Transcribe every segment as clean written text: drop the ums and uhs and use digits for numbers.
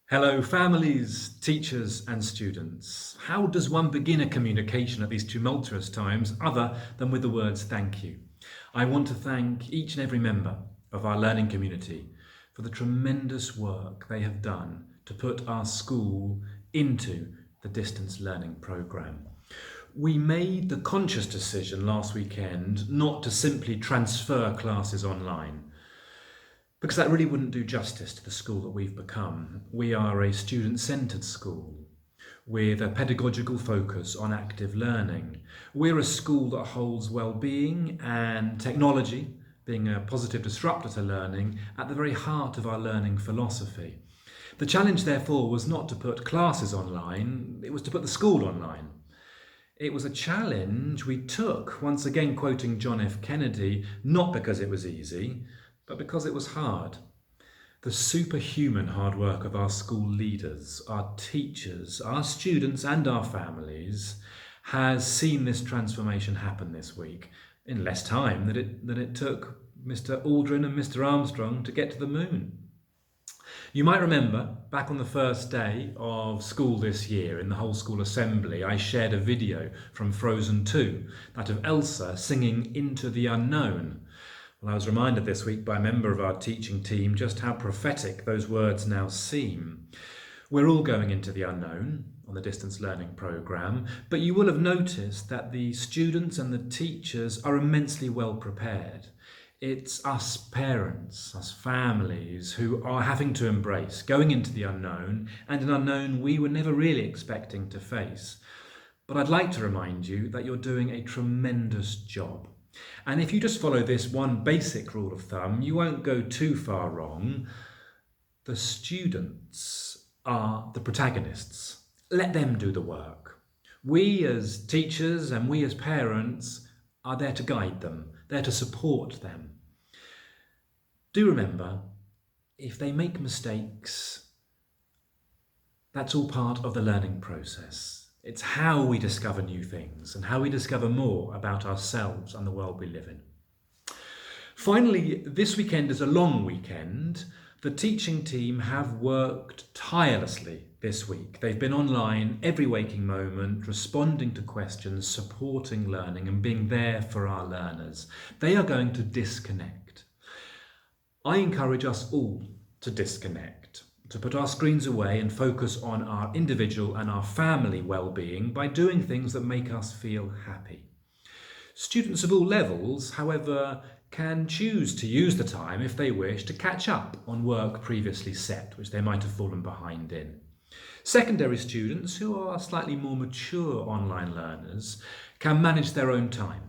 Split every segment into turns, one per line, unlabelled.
Hello, families, teachers, and students. How does one begin a communication at these tumultuous times other than with the words thank you? I want to thank each and every member of our learning community for the tremendous work they have done to put our school into the distance learning programme. We made the conscious decision last weekend not to simply transfer classes online, because that really wouldn't do justice to the school that we've become. We are a student-centred school with a pedagogical focus on active learning. We're a school that holds well-being and technology, being a positive disruptor to learning, at the very heart of our learning philosophy. The challenge, therefore, was not to put classes online, it was to put the school online. It was a challenge we took, once again quoting John F. Kennedy, not because it was easy, but because it was hard. The superhuman hard work of our school leaders, our teachers, our students and our families has seen this transformation happen this week in less time than it took Mr. Aldrin and Mr. Armstrong to get to the moon. You might remember, back on the first day of school this year, in the whole school assembly, I shared a video from Frozen 2, that of Elsa singing Into the Unknown. Well, I was reminded this week by a member of our teaching team just how prophetic those words now seem. We're all going into the unknown on the distance learning programme, but you will have noticed that the students and the teachers are immensely well prepared. It's us parents, us families, who are having to embrace going into the unknown, and an unknown we were never really expecting to face. But I'd like to remind you that you're doing a tremendous job. And if you just follow this one basic rule of thumb, you won't go too far wrong. The students are the protagonists. Let them do the work. We as teachers and we as parents are there to guide them, there to support them. Do remember, if they make mistakes, that's all part of the learning process. It's how we discover new things and how we discover more about ourselves and the world we live in. Finally, this weekend is a long weekend. The teaching team have worked tirelessly this week. They've been online every waking moment, responding to questions, supporting learning and being there for our learners. They are going to disconnect. I encourage us all to disconnect, to put our screens away and focus on our individual and our family well-being by doing things that make us feel happy. Students of all levels, however, can choose to use the time, if they wish, to catch up on work previously set, which they might have fallen behind in. Secondary students, who are slightly more mature online learners, can manage their own time.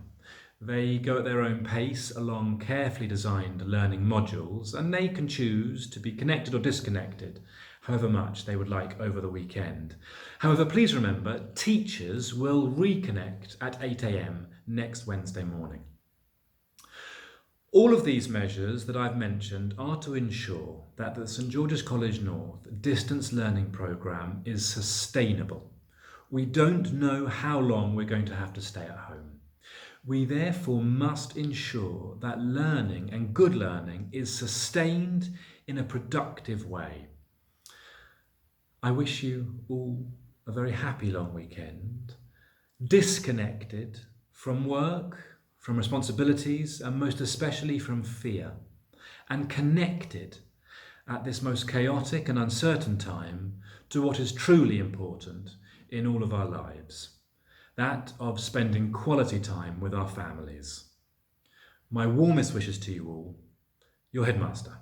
They go at their own pace along carefully designed learning modules, and they can choose to be connected or disconnected, however much they would like over the weekend. However, please remember, teachers will reconnect at 8 a.m. next Wednesday morning. All of these measures that I've mentioned are to ensure that the St George's College North distance learning programme is sustainable. We don't know how long we're going to have to stay at home. We therefore must ensure that learning and good learning is sustained in a productive way. I wish you all a very happy long weekend, disconnected from work, from responsibilities, and most especially from fear, and connected at this most chaotic and uncertain time to what is truly important in all of our lives. That of spending quality time with our families. My warmest wishes to you all, your Headmaster.